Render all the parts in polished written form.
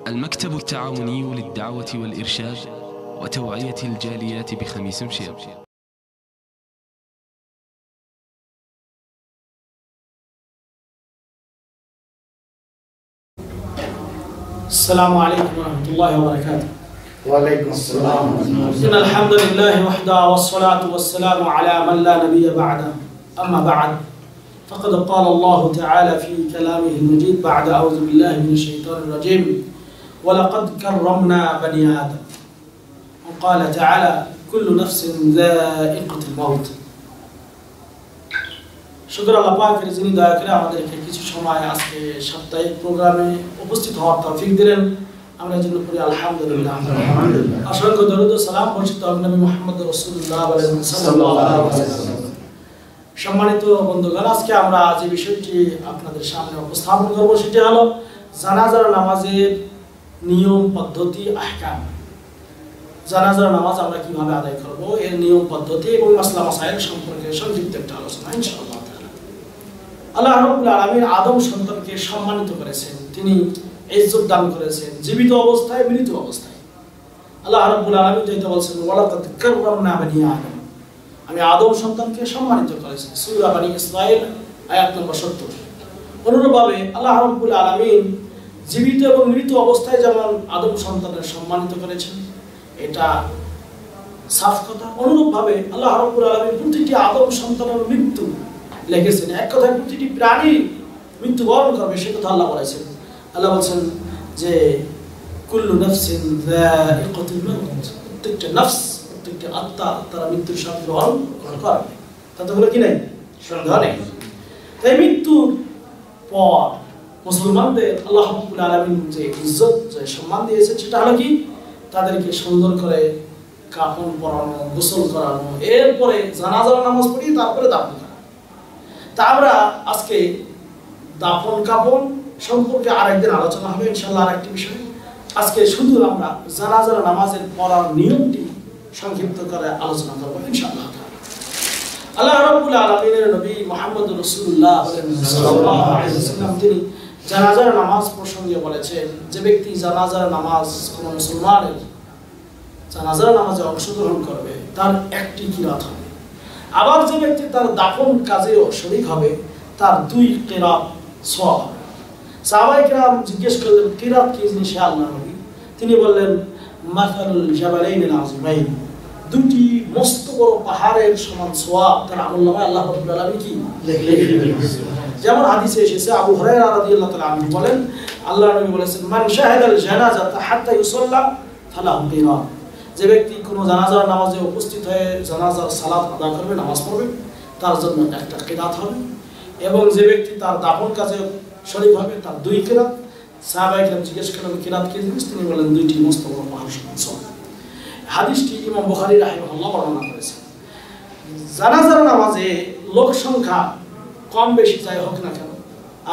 المكتب التعاوني للدعوة والإرشاد وتوعية الجاليات بخميس مشيط. السلام عليكم ورحمة الله وبركاته. وعليكم السلام ورحمة الله. إن الحمد لله وحده والصلاة والسلام على من لا نبي بعده. أما بعد فقد قال الله تعالى في كلامه المجيد بعد أعوذ بالله من الشيطان الرجيم ولقد كرمنا بني آدم وقال تعالى كل نفس ذائقة الموت. শুকর আল্লাহ পাকের যিনি দয়া করে আমাদেরকে কিছু সময় আজকে সাপ্তাহিক প্রোগ্রামে উপস্থিত হওয়ার তৌফিক দিলেন, আমরা জন্য করি আলহামদুলিল্লাহ। অসংখ্য দরুদ ও সালাম বর্ষিত হোক নবী মুহাম্মদ রাসূলুল্লাহ সাল্লাল্লাহু আলাইহি ওয়াসাল্লাম। সম্মানিত বন্ধুগণ, আজকে আমরা যে বিষয়টি আপনাদের সামনে উপস্থাপন করব সেটি হলো জানাজার নামাজের নিয়ম পদ্ধতি আহকাম। জানাজার নামাজ আমরা কিভাবে আদায় করব, এর নিয়ম পদ্ধতি এবং মাসলা মাসাইল সম্পর্কে সংক্ষিপ্ত একটা আলোচনা ইনশাআল্লাহ। আল্লাহ রাব্বুল আলামিন আদম সন্তানকে সম্মানিত করেছেন, তিনি ইজ্জত দান করেছেন জীবিত অবস্থায় মৃত অবস্থায়। আল্লাহ রাব্বুল আলামিন যেটা বলছেন ওয়ালাকাদ কাররামনা বানি আদম, আমি আদম সন্তানকে সম্মানিত করেছি, সূরা বানি ইসরাঈল আয়াত নম্বর 70। অনুরূপভাবে আল্লাহ রাব্বুল আলামিন জীবিত এবং মৃত অবস্থায় যেমন আদম সন্তানকে সম্মানিত করেছেন, এটা সাফ কথা। অনুরূপভাবে আল্লাহ রাব্বুল আলামিন প্রতিটি আদম সন্তানের মৃত্যু লিখেছেন, এক কথায় প্রতিটি প্রাণী মৃত্যুবরণ করবে সে কথা আল্লাহ বলেছেন। আল্লাহ বলছেন যে কুল্লু নাফসিন যায়িকাতুল মাউত, প্রত্যেকটা নফস প্রত্যেকটা আত্মা তারা মৃত্যুর স্বাদ গ্রহণ করবে, তাতে বলে কি নাই সন্দেহ নেই। তাই মৃত্যুর পর মুসলমানদের আল্লাহ রাব্বুল আলামিন যে ইজ্জত যে সম্মান দিয়েছেন সেটা হলো কি তাদেরকে সুন্দর করে কাফন পরানো, গোসল করানো, এরপরে জানাজার নামাজ পড়িয়ে তারপরে দাফন করা। তা আমরা আজকে দাফন কাফন সম্পর্কে আরেকদিন আলোচনা হবে ইনশাআল্লাহ আরেকটি বিষয়। আজকে শুধু আমরা জানাজার নামাজের পড়ার নিয়মটি সংক্ষিপ্ত করে আলোচনা করব ইনশাআল্লাহ। আল্লাহ রাব্বুল আলামিনের নবী মুহাম্মদ রাসূলুল্লাহ সাল্লাল্লাহু আলাইহি ওয়াসাল্লাম তিনি জানাজার নামাজ প্রসঙ্গে বলেছেন, যে ব্যক্তি জানাজার নামাজ কোন মুসলমানের জানাজার নামাজে অংশগ্রহণ করবে তার একটি কিরাত হবে, আবার যে ব্যক্তি তার দাফন কাজেও শরীক হবে তার 2 কিরাত সওয়াব হবে। সাহাবায়ে কিরাম জিজ্ঞেস করলেন কিরাত কি জিনিস হে আল্লাহর নবী? তিনি বললেন মাসালুল জাবালাইনিল আযীমাইন, দুটি মস্ত বড় পাহাড়ের সমান সওয়াব তার আমলনামায় আল্লাহ রাব্বুল আলামিন কি লিখে দিয়েছেন। যেমন হাদিসে এসেছে, আবু হুরায়রা রাদিয়াল্লাহু তাআলা আনহু বলেন আল্লাহর নবী বলেছেন মান শাহাদাল জানাজাতা হাত্তা ইউসাল্লা ফালাহু কিরাত, যে ব্যক্তি কোনো জানাজার নামাজে উপস্থিত হয়ে জানাজার সালাত আদায় করবে, নামাজ পড়বে, তার জন্য একটা কিরাত হবে, এবং যে ব্যক্তি তার দাফন কাজে শরীক হবে তার 2 কিরাত। সাহাবায়ে কেরাম জিজ্ঞেস করলেন কিরাত কি জিনিস? তিনি বলেন দুইটি মস্ত বড় পাহাড় সমান সওয়াব। হাদিসটি ইমাম বুখারী রাহিমাহুল্লাহ বর্ণনা করেছেন। জানাজার নামাজে লোক সংখ্যা কম বেশি যাই হোক না কেন,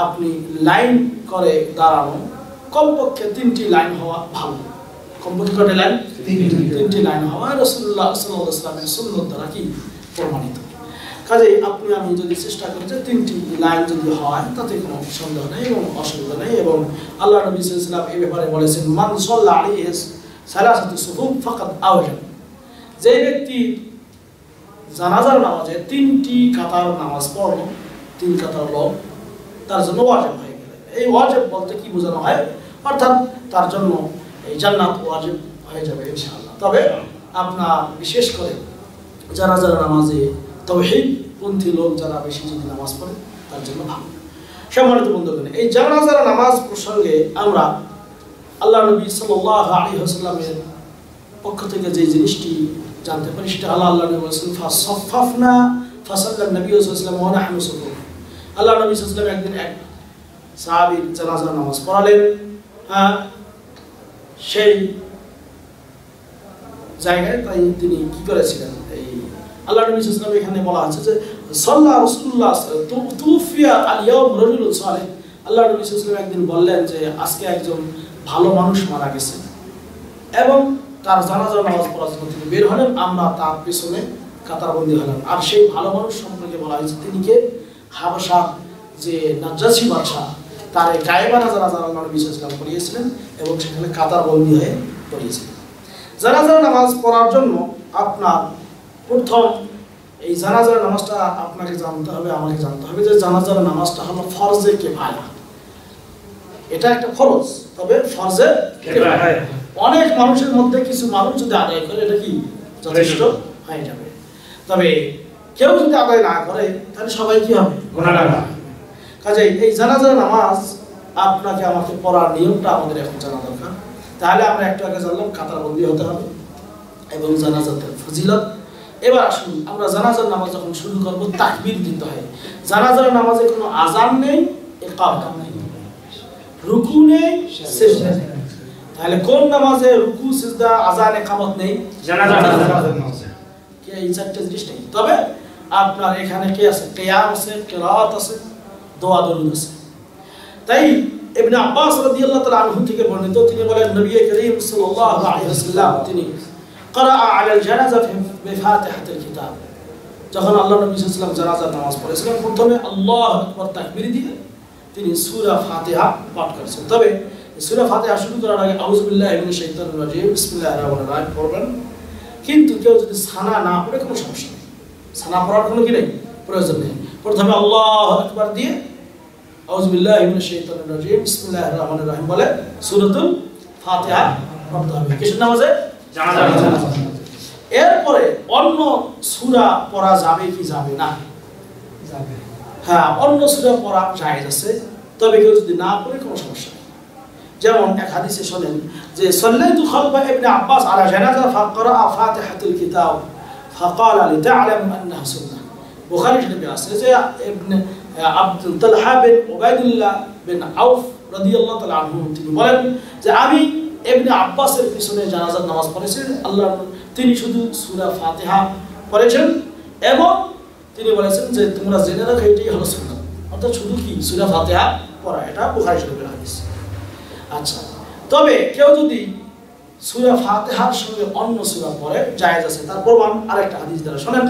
আপনি লাইন করে দাঁড়ানো, কমপক্ষে 3টি লাইন হওয়া ভালো। কমপক্ষে কয়টা লাইন? 3টি লাইন হওয়া রাসূলুল্লাহ সাল্লাল্লাহু আলাইহি ওয়াসাল্লামের সুন্নাত দ্বারা কি প্রমাণিত। কাজেই আপনি আমি যদি চেষ্টা করি যে 3টি লাইন যদি হয় তাতে কোনো সন্দেহ নেই এবং অসুবিধা নেই। এবং আল্লাহ নবী সাল্লাল্লাহু আলাইহি ওয়াসাল্লাম এই ব্যাপারে বলেছেন মান সাল্লা আলাইহি সালাসাতু সুফুফ ফাকাদ আওজাব, যে ব্যক্তি জানাজার নামাজে 3টি কাতার নামাজ পড়লো, 3 কাতার লোক, তার জন্য ওয়াজিব হয়ে গেল। এই ওয়াজিব বলতে কি বোঝানো হয়? অর্থাৎ তার জন্য এই জান্নাত ওয়াজিব হয়ে যাবে ইনশাআল্লাহ। তবে আপনার বিশেষ করে জানাজার নামাজে তাওহীদ পন্থী লোক যারা বেশি যদি নামাজ পড়ে তার জন্য ভালো। সম্মানিত বন্ধুগণ, এই জানাজার নামাজ প্রসঙ্গে আমরা আল্লাহ নবী সাল্লাল্লাহু আলাইহি ওয়াসাল্লামের পক্ষ থেকে যে জিনিসটি জানতে পারি সেটা আল্লাহ নবী বলেছেন ফাসাফফনা ফাসাল্লান নবী সাল্লাল্লাহু আলাইহি ওয়াসাল্লাম ওয়া নাহনু সুফুফ। আল্লাহ নবী সাল্লাল্লাহু আলাইহি ওয়াসাল্লাম একদিন এক সাহাবীর জানাজার নামাজ পড়ালেন। সেই জায়গায় তাই তিনি কি করেছিলেন, এই আল্লাহ নবী সাল্লাল্লাহু আলাইহি ওয়াসাল্লাম এখানে বলা আছে যে সাল্লা রাসূলুল্লাহ তুফিয়া আল ইয়াউম রাজুলুন সালিহ। আল্লাহ নবী সাল্লাল্লাহু আলাইহি ওয়াসাল্লাম একদিন বললেন যে আজকে একজন ভালো মানুষ মারা গেছে, এবং তার জানাজার নামাজ পড়ার জন্য তিনি বের হলেন, আমরা তার পিছনে কাতারবন্দি হলেন। আর সেই ভালো মানুষ সম্পর্কে বলা হয়েছে তিনি কে? হাবশা যে নাজ্জাশী বাদশা তার গায়েবানা জানাজা আল্লাহর নবী সাল্লাল্লাহু আলাইহি ওয়াসাল্লাম পড়িয়েছিলেন এবং সেখানে কাতারবন্দি হয়ে পড়িয়েছিলেন। জানাজার নামাজ পড়ার জন্য আপনার প্রথম এই জানাজার নামাজটা আপনাকে জানতে হবে, আমাকে জানতে হবে যে জানাজার নামাজটা হলো ফরজে কিফায়া। এটা একটা ফরজ, তবে ফরজে কিফায়া। অনেক মানুষের মধ্যে কিছু মানুষ যদি আদায় করে এটা কি যথেষ্ট হয়ে যাবে, তবে কেউ যদি আদায় না করে তাহলে সবাই কি হবে, গুনাহগার হবে। কাজেই এই জানাজার নামাজ আপনাকে আমাকে পড়ার নিয়মটা আমাদের এখন জানা দরকার। তাহলে আমরা একটু আগে জানলাম কাতারবন্দি হতে হবে এবং জানাজাতের ফজিলত। এবার আসুন আমরা জানাজার নামাজ যখন শুরু করবো তাকবীর দিতে হয়। জানাজার নামাজে কোনো আযান নেই, ইকামত নেই, রুকু নেই, সিজদা নেই। তাহলে কোন নামাজে রুকু, সিজদা, আযান, ইকামত নেই? জানাজার নামাজে। কি এই চারটি জিনিস নেই। তবে আপনার এখানে কি আছে? কিয়াম আছে, কিরাত আছে, দোয়া দরুদ আছে। তাই ইবনে আব্বাস রাদিয়াল্লাহু তাআলা আনহু থেকে বর্ণিত, তিনি বলেন নবী করিম সাল্লাল্লাহু আলাইহি ওয়াসাল্লাম তিনি قرأ على الجنازة بفاتحة الكتاب। যখন আল্লাহ নবী সাল্লাল্লাহু আলাইহি ওয়াসাল্লাম জানাজার নামাজ পড়েছিলেন প্রথমে আল্লাহু আকবার তাকবীর দিয়ে তিনি সূরা ফাতিহা পাঠ করেছেন। তবে সূরা ফাতিহা শুরু করার আগে আউযু বিল্লাহি মিনাশ শাইতানির রাজিম বিসমিল্লাহির রহমানির রহিম পড়বেন। কিন্তু কেউ যদি সানা না পড়ে কোনো সমস্যা নেই, সানা পড়ার কোনো কি নেই, প্রয়োজন নেই। প্রথমে আল্লাহু আকবার দিয়ে আউযু বিল্লাহি মিনাশ শাইতানির রাজিম বিসমিল্লাহির রহমানির রহিম বলে সূরাতুল ফাতিহা পড়তে হবে কিসের নামাজে? জানাজার নামাজে। এরপরে অন্য সূরা পড়া যাবে কি যাবে না? যাবে। হ্যাঁ, অন্য সূরা পড়া জায়েজ আছে, তবে কেউ যদি না পড়ে কোনো সমস্যা নেই। যেমন এক হাদিসে শুনেন যে সাল্লাইতু খালফা ইবনে আব্বাস আলা জানাজা ফাকরা ফাতিহাতুল কিতাব ফাকালা লিতা'লামু আন্নাহা সুন্নাহ। বুখারী শরীফে আছে যে ইবনে আব্দুল তালহা বিন উবাইদুল্লাহ বিন আউফ রাদিয়াল্লাহু তাআলা আনহু তিনি বলেন যে আমি ইবনে আব্বাসের পিছনে জানাজার নামাজ পড়েছি, আল্লাহ তিনি শুধু সূরা ফাতিহা পড়েছেন এবং তিনি বলেছেন যে তোমরা জেনে রাখো এটাই হলো সুন্নাত, অর্থাৎ শুধু কি সূরা ফাতিহা পড়া। এটা বুখারী শরীফের হাদিস। আচ্ছা, তবে কেউ যদি সূরা ফাতিহার সঙ্গে অন্য সূরা পড়ে জায়েজ আছে। তার প্রমাণ আরেকটা হাদিস দ্বারা শুনেন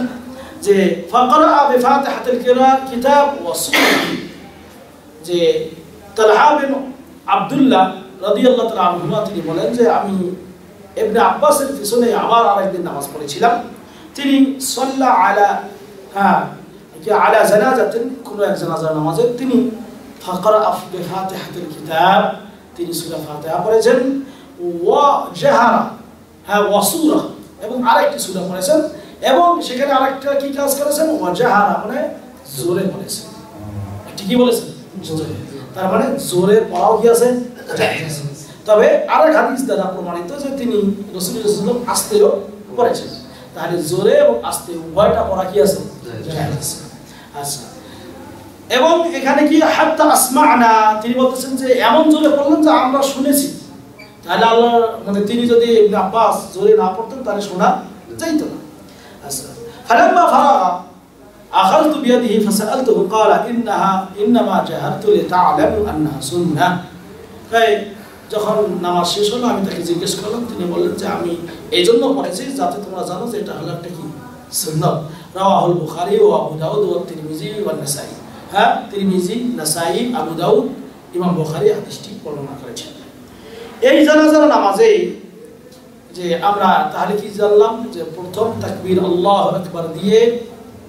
যে ফাকরা বিফাতিহাতিল কিতাব ওয়া সূরা, যে তালহা বিন আব্দুল্লাহ রাদিয়াল্লাহু তাআলা আনহু তিনি বলেন যে আমি ইবনে আব্বাসের পিছনে আবার আরেকদিন নামাজ পড়েছিলাম। তিনি সাল্লা আলা আলা জানাজাতিন, কোন এক জানাজার নামাজে তিনি ফাকরা বিফাতিহাতিল কিতাব, তিনি সূরা ফাতিহা পড়েছেন, ওয়া জাহারা ওয়া সূরা, এবং আরেকটি সূরা পড়েছেন এবং সেখানে আরেকটা কি কাজ করেছেন, ওয়া জাহারা মানে জোরে পড়েছেন। এটি কি বলেছেন? জোরে। তার মানে জোরে পড়াও কি আছে? তবে আরেক হাদিস দ্বারা প্রমাণিত যে তিনি রাসূলুল্লাহ সাল্লাল্লাহু আলাইহি ওয়াসাল্লাম আস্তেও পড়েছেন। তাহলে জোরে এবং আস্তে উভয়টা পড়া কি আছে? আচ্ছা, এবং এখানে কি হাত্তা আসমা'না, তিনি বলতেছেন যে এমন জোরে পড়লেন যে আমরা শুনেছি। তাহলে আল্লাহ মানে তিনি যদি ইবনে আব্বাস জোরে না পড়তেন তাহলে শোনা যাইতো না। আচ্ছা, ফালাম্মা ফারাগা আখাযতু বিয়াদিহি ফাসালতুহু ক্বালা ইন্নামা জাহারতু লিতা'লামু আন্নাহা সুন্নাহ। তাই যখন নামাজ শেষ হলো আমি তাকে জিজ্ঞেস করলাম, তিনি বললেন যে আমি এই জন্য পড়েছি যাতে তোমরা জানো যে এটা হলো একটা কি সুন্নাত। রাওয়াহুল বুখারী ওয়া আবু দাউদ ওয়া তিরমিজি ওয়া নাসাঈ। হ্যাঁ, তিরমিজি, নাসাঈ, আবু দাউদ, ইমাম বুখারী হাদিসটি বর্ণনা করেছেন। এই জানাজার নামাজে যে আমরা তাহলে কি জানলাম যে প্রথম তাকবীর আল্লাহু আকবার দিয়ে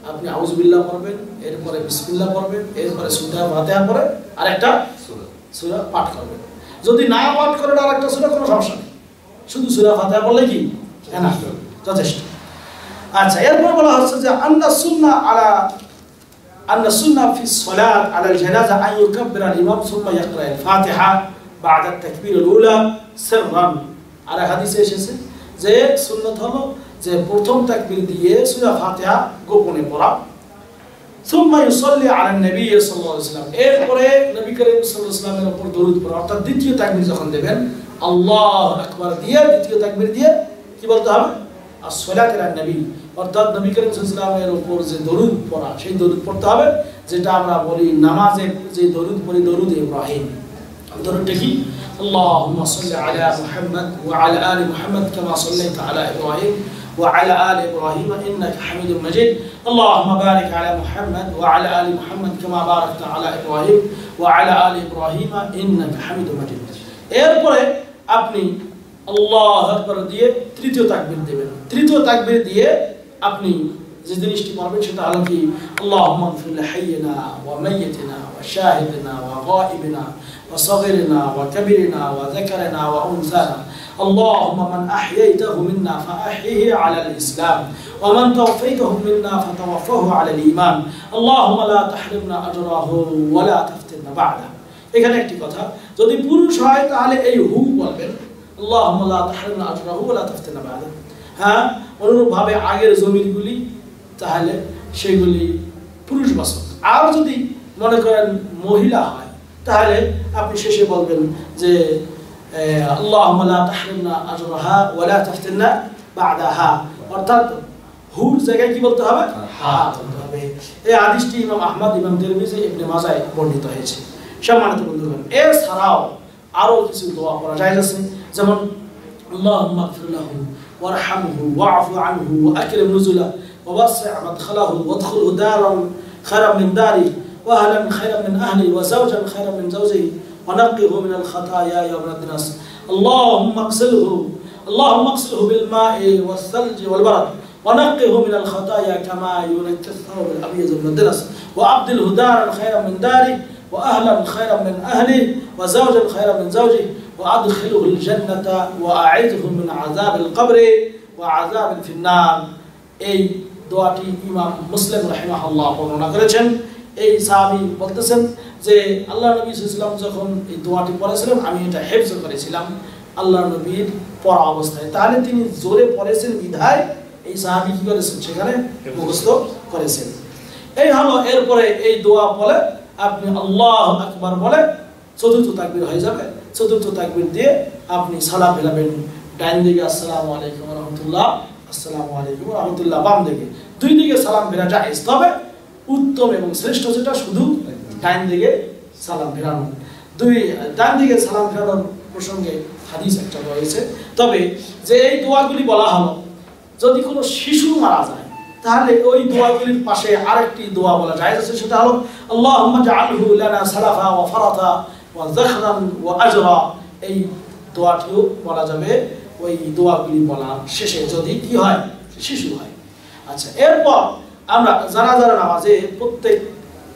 আপনি আউযু বিল্লাহ পড়বেন, এরপরে বিসমিল্লাহ পড়বেন, এরপরে সূরা ফাতিহা পড়ে আরেকটা সূরা পাঠ করবেন। যদি না পাঠ করেন আরেকটা সূরা কোনো সমস্যা নেই, শুধু সূরা ফাতিহা পড়লে কি না যথেষ্ট। আচ্ছা, এরপর বলা হচ্ছে যে আন্না সুন্নাহ ফি সলাত আলা জানাজা আন ইউকাব্বিরা আল ইমাম সুম্মা ইয়াকরা আল ফাতিহা বা'দা তাকবীর আল উলা সিররান। আর হাদিসে এসেছে যে সুন্নাত হলো যে প্রথম তাকবীর দিয়ে সূরা ফাতিহা গোপনে পড়া, সুম্মা ইউসাল্লি আলা নবী সাল্লাল্লাহু আলাইহি ওয়াসাল্লাম, এরপরে নবী করিম সাল্লাল্লাহু আলাইহি ওয়াসাল্লামের উপর দরুদ পড়া। অর্থাৎ দ্বিতীয় তাকবীর যখন দেবেন আল্লাহু আকবার দিয়ে দ্বিতীয় তাকবীর দিয়ে কি বলতে হবে? আসসালাতু আলা নবী, অর্থাৎ নবী করিম সাল্লাল্লাহু আলাইহি ওয়াসাল্লামের উপর যে দরুদ পড়া সেই দরুদ পড়তে হবে, যেটা আমরা বলি নামাজে যে দরুদ পড়ি দরুদ ইব্রাহিম। দরুদটা কি? আল্লাহুম্মা সাল্লি আলা মুহাম্মদ ওয়া আলা আলি মুহাম্মদ কামা সাল্লাইতা আলা ইব্রাহিম وعلى آل إبراهيم إنك حميد مجيد اللهم بارك على محمد وعلى آل محمد كما باركت على إبراهيم وعلى آل إبراهيم إنك حميد مجيد এরপরে আপনি আল্লাহু আকবার দিয়ে তৃতীয় তাকবীর দিবেন তৃতীয় তাকবীর দিয়ে আপনি যে জিনিসটি পড়বেন সেটা হলো কি আল্লাহুম্মা ইগফির লিহাইয়িনা ওয়া মাইয়িতিনা ওয়া শাহিদিনা ওয়া গায়িবিনা ওয়া সাগীরিনা ওয়া কাবীরিনা ওয়া যাকারিনা ওয়া উনসানা আল্লাহুম্মা মান আহইয়াইতাহু মিন্না ফাআহইহি আলাল ইসলাম ওয়া মান তাওফাইতাহু মিন্না ফাতাওফাহু আলাল ঈমান আল্লাহুম্মা লা তাহরিমনা আজরাহু ওয়া লা তাফতিরনা বা'দা এখানে একটি কথা যদি পুরুষ হয় তাহলে এই হু বলবেন আল্লাহুম্মা লা তাহরিমনা আজরাহু ওয়া লা তাফতিরনা বা'দা হ্যাঁ অনুরূপভাবে আগের জমিরগুলি তাহলে সেগুলি পুরুষবাচক আর যদি মনে করেন মহিলা হয় তাহলে আপনি শেষে বলবেন যে আল্লাহুম্মা লা তাহরিমনা আজরাহা ওয়া লা তাফতিরনা বা'দাহা অর্থাৎ হুর জায়গায় কি বলতে হবে হা বলতে হবে এই হাদিসটি ইমাম আহমদ ইমাম তিরমিজি ইবনে মাজাহ বর্ণিত হয়েছে সম্মানিত বন্ধুগণ এছাড়াও আরো কিছু দোয়া করা যায় আছে যেমন আল্লাহুম্মা ইগফির লাহু ওয়ারহামহু ওয়া'ফু আনহু ওয়া আকরিম নুজুলা ووسع مدخله وادخله دارا خيرا من داره واهلا خيرا من اهله وزوجا خيرا من زوجه ونقه من الخطايا يوم الدنس اللهم اغسله بالماء والثلج والبرد ونقه من الخطايا كما ينقى الثوب الابيض من الدنس وابدله دارا خيرا من داره واهلا خيرا من اهله وزوجا خيرا من زوجه وادخله الجنه واعذه من عذاب القبر وعذاب في النار এই দোয়াটি ইমাম মুসলিম রাহিমাহুল্লাহ বর্ণনা করেছেন এই সাহাবী বলতেছেন যে আল্লাহর নবী সাল্লাল্লাহু আলাইহি ওয়াসাল্লাম যখন এই দোয়াটি পড়েছিলেন আমি এটা হিফজ করেছিলাম আল্লাহর নবীর পড়া অবস্থায় তাহলে তিনি জোরে পড়েছেন বিধায় এই সাহাবী কি করেছেন সেখানে মুখস্থ করেছেন এই হলো এরপরে এই দোয়া বলে আপনি আল্লাহু আকবার বলে চতুর্থ তাকবীর হয়ে যাবে চতুর্থ তাকবীর দিয়ে আপনি সালাম ফেলাবেন ডান দিকে আসসালামু আলাইকুম ওয়া রাহমাতুল্লাহ আসসালামু আলাইকুম ওয়া রাহমাতুল্লাহ বাম দিকে দুই দিকে সালাম ফেরা জায়েজ তবে উত্তম এবং শ্রেষ্ঠ যেটা শুধু ডান দিকে সালাম ফেরানো দুই ডান দিকে সালাম ফেরানোর প্রসঙ্গে হাদিস একটা রয়েছে তবে যে এই দোয়াগুলি বলা হলো যদি কোনো শিশু মারা যায় তাহলে ওই দোয়াগুলির পাশে আরেকটি দোয়া বলা যায় সেটা হলো আল্লাহুম্মা জাআলহু লানা সালাফা ওয়া ফারাতা ওয়া যাখরান ওয়া আজরা এই দোয়াটিও বলা যাবে ওই দোয়াগুলি বলা শেষে যদি কি হয় শিশু হয় আচ্ছা এরপর আমরা জানাজার নামাজে প্রত্যেক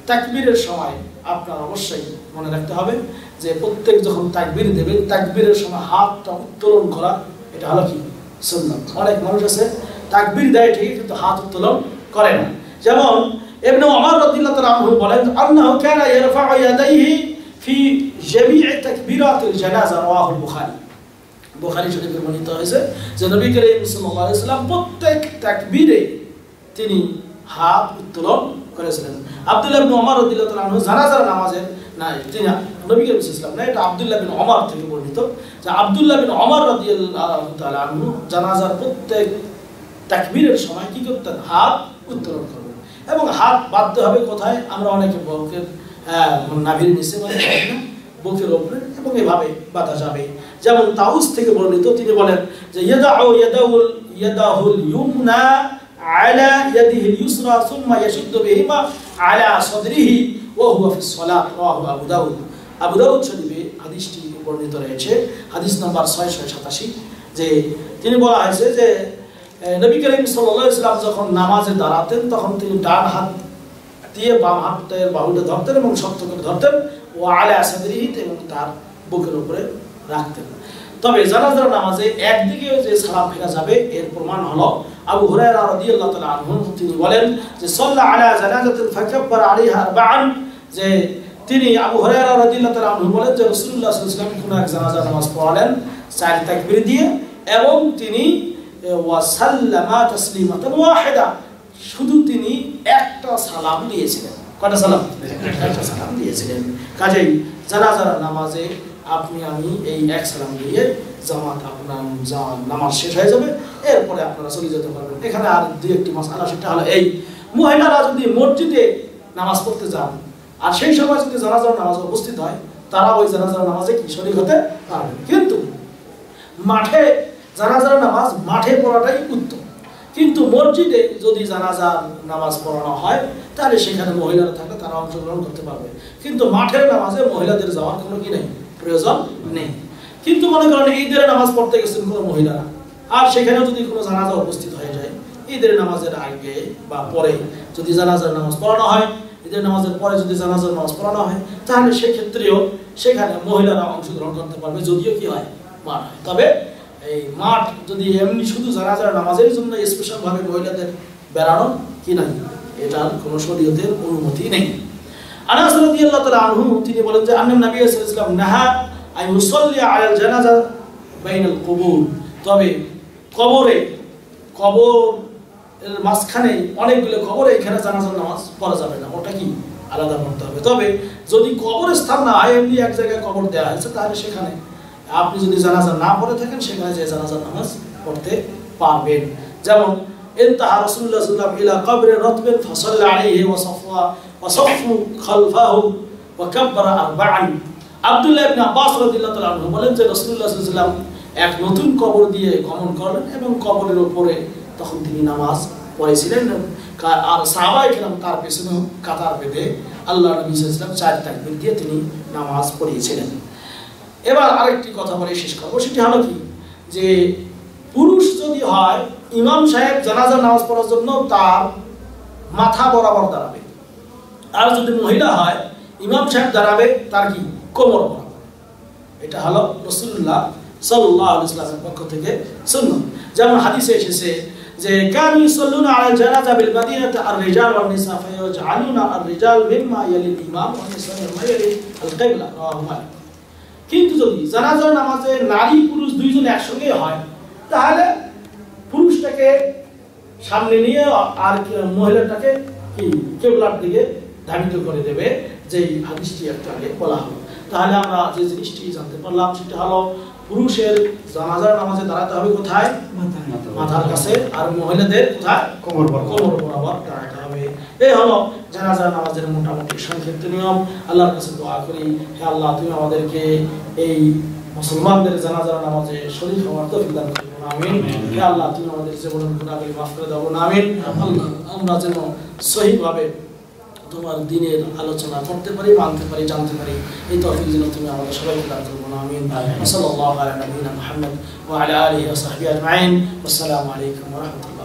তাকবীরের সময় আপনার অবশ্যই মনে রাখতে হবে যে প্রত্যেক যখন তাকবীর দেবেন তাকবীরের সময় হাতটা উত্তোলন করা এটা হলো কি সুন্নাত অনেক মানুষ আছে তাকবীর দেয় ঠিক কিন্তু হাত উত্তোলন করে না যেমন ইবনে ওমর রাদিয়াল্লাহু তাআলা আনহু বলেন আন্নাহু কানা ইয়ারফাউ ইয়াদাইহি ফি জামি'i তাকবীরাতিল জানাজা রাওয়াহুল বুখারী বুখারী শরীফে বর্ণিত হয়েছে যে নবী করিম সাল্লাল্লাহু আলাইহি ওয়াসাল্লাম প্রত্যেক তাকবীরে তিনি হাত উত্তোলন করেছিলেন আব্দুল্লাহ ইবনে ওমর রাদিয়াল্লাহু তাআলা আনহু জানাজার নামাজে না তিনি নবী করিম সাল্লাল্লাহু আলাইহি ওয়াসাল্লাম না এটা আব্দুল্লাহ ইবনে ওমর থেকে বর্ণিত যে আব্দুল্লাহ ইবনে ওমর রাদিয়াল্লাহু তাআলা আনহু জানাজার প্রত্যেক তাকবীরের সময় কি করতেন হাত উত্তোলন করবেন এবং হাত বাঁধতে হবে কোথায় আমরা অনেকে বুকের নাভির নিচে মানে বুকের উপরে এবং এভাবে বাঁধা যাবে যেমন তাউস থেকে বর্ণিত তিনি বলেন যে ইয়াদাহুল ইউমনা আলা ইয়াদিহিল ইউসরা সুম্মা ইয়াশুদ্দু বিহিমা আলা সাদরিহি ওয়া হুয়া ফিস সালাত রাওয়াহু আবু দাউদ শরীফে হাদিসটি বর্ণিত রয়েছে হাদিস নাম্বার 687 যে তিনি বলা হয়েছে যে নবী করিম সাল্লাল্লাহু আলাইহি ওয়াসাল্লাম যখন নামাজে দাঁড়াতেন তখন তিনি ডান হাত দিয়ে বাম হাতের বাহুটা ধরতেন এবং শক্ত করে ধরতেন ও আলা সাদরিহি এবং তার বুকের উপরে রাখতেন তবে জানাজার নামাজে একদিকে যে সালাম ফেরা যাবে এর প্রমাণ হলো আবু হুরায়রা রাদিয়াল্লাহু তাআলা আনহু তিনি বলেন যে সাল্লা আলা জানাজাতিন ফাকাব্বার আলাইহা আরবাআন যে তিনি আবু হুরায়রা রাদিয়াল্লাহু তাআলা আনহু বলেন যে রাসূলুল্লাহ সাল্লাল্লাহু আলাইহি ওয়াসাল্লাম কোন এক জানাজার নামাজ পড়ালেন চার তাকবীর দিয়ে এবং তিনি ওয়া সাল্লামা তাসলিমাতান ওয়াহিদা শুধু তিনি একটা সালাম দিয়েছিলেন কয়টা সালাম একটা সালাম দিয়েছিলেন কাজেই জানাজার নামাজে আপনি আমি এই এক সালাম দিয়ে জামাত আপনার নামাজ শেষ হয়ে যাবে এরপরে আপনারা চলে যেতে পারবেন এখানে আর দুই একটি মাসআলা সেটা হলো এই মহিলারা যদি মসজিদে নামাজ পড়তে যান আর সেই সময় যদি জানাজার নামাজে উপস্থিত হয় তারা ওই জানাজার নামাজে কি শরীক হতে পারবে কিন্তু মাঠে জানাজার নামাজ মাঠে পড়াটাই উত্তম কিন্তু মসজিদে যদি জানাজার নামাজ পড়ানো হয় তাহলে সেখানে মহিলারা থাকলে তারা অংশগ্রহণ করতে পারবে, কিন্তু মাঠের নামাজে মহিলাদের যাওয়ার কোনো কি নেই, প্রয়োজন নেই। কিন্তু মনে করেন ঈদের নামাজ পড়তে গেছেন কোনো মহিলারা, আর সেখানেও যদি কোনো জানাজা উপস্থিত হয়ে যায় ঈদের নামাজের আগে বা পরে যদি জানাজার নামাজ পড়ানো হয়, ঈদের নামাজের পরে যদি জানাজার নামাজ পড়ানো হয়, তাহলে সেক্ষেত্রেও সেখানে মহিলারা অংশগ্রহণ করতে পারবে, যদিও কি হয় মাঠ হয়। তবে এই মাঠ যদি এমনি শুধু জানাজার নামাজের জন্য স্পেশাল ভাবে মহিলাদের বেড়ানো কি নাই, এটার কোনো শরীয়তের অনুমতি নেই। আনাস রাদিয়াল্লাহু তাআলা আনহু তিনি বলেন যে আন্নান নবী সাল্লাল্লাহু আলাইহি ওয়াসাল্লাম নাহা আন ইউসাল্লি আলাল জানাজা বাইনাল কুবুর, তবে কবর এর মাঝখানে অনেকগুলো কবরে এখানে জানাজার নামাজ পড়া যাবে না, ওটা কি আলাদা পড়তে হবে। তবে যদি কবরের স্থান না হয়, এমনি এক জায়গায় কবর দেওয়া হয়েছে, তাহলে সেখানে আপনি যদি জানাজা না পড়ে থাকেন সেখানে যে জানাজার নামাজ পড়তে পারবেন। যেমন ইনতাহা রাসূলুল্লাহ সাল্লাল্লাহু আলাইহি ওয়া সাল্লাম ইলা কবরি রাতবিন ফাসাল্লা আলাইহি ওয়া সাফফু খালফাহু ওয়া কাব্বারা আরবাআন। আব্দুল্লাহ ইবনে আব্বাস রাদিয়াল্লাহু তাআলা আনহু বলেন যে রাসূলুল্লাহ সাল্লাল্লাহু আলাইহি ওয়া সাল্লাম এক নতুন কবর দিয়ে গমন করলেন এবং কবরের উপরে তখন তিনি নামাজ পড়েছিলেন, আর সাহাবায়ে কেরাম তার পেছনে কাতার বেঁধে আল্লাহ নবী সাল্লাল্লাহু আলাইহি ওয়াসাল্লাম 4 তাকবীর দিয়ে তিনি নামাজ পড়িয়েছিলেন। এবার আরেকটি কথা বলে শেষ করব, সেটি হলো কি যে পুরুষ যদি হয় ইমাম সাহেব জানাজার নামাজ পড়ার জন্য তার মাথা বরাবর দাঁড়াবে, আর যদি মহিলা হয় ইমাম সাহেব দাঁড়াবে তার কি কোমর বরাবর। এটা হলো রাসূলুল্লাহ সাল্লাল্লাহু আলাইহি ওয়াসাল্লামের পক্ষ থেকে সুন্নাত। যেমন হাদিসে এসেছে যে কানু ইসাল্লুনা আলা জানাজা বিল মাদিনাতি আর-রিজাল ওয়ান নিসা ফায়াজআলুনা আর-রিজাল মিম্মা ইয়ালিল ইমাম ওয়া নিসা মিম্মা ইয়ালিল আল-কিবলা। কিন্তু যদি জানাজার নামাজে নারী পুরুষ দুইজন একসঙ্গে হয়, তাহলে পুরুষটাকে সামনে নিয়ে আর মহিলাটাকে কি কিবলার দিকে ধাবিত করে দেবে, যে হাদিসটি একটু আগে বলা হলো। তাহলে আমরা যে জিনিসটি জানতে পারলাম সেটা হলো পুরুষের জানাজার নামাজে দাঁড়াতে হবে কোথায়, মাথার কাছে, আর মহিলাদের কোথায়, কোমর বরাবর দাঁড়াতে হবে। এই হলো জানাজার নামাজের মোটামুটি সংক্ষিপ্ত নিয়ম। আল্লাহর কাছে দোয়া করি, হে আল্লাহ তুমি আমাদেরকে এই মুসলমানদের জানাজার নামাজে শরীক হওয়ার তৌফিক দান করুন, আমিন। হে আল্লাহ তুমি আমাদের জীবনের গুনাহগুলি মাফ করে দাও, আমিন। আল্লাহ আমরা যেন সহিভাবে তোমার দ্বীনের আলোচনা করতে পারি, মানতে পারি, জানতে পারি, এই তৌফিক যেন তুমি আমাদের সবাইকে দান করুন, আমিন। সাল্লাল্লাহু আলা নবিয়িনা মুহাম্মদ ওয়া আলা আলিহি ওয়া সাহবিহি আজমাইন। আসসালামু আলাইকুম ওয়া রাহমাতুল্লাহ।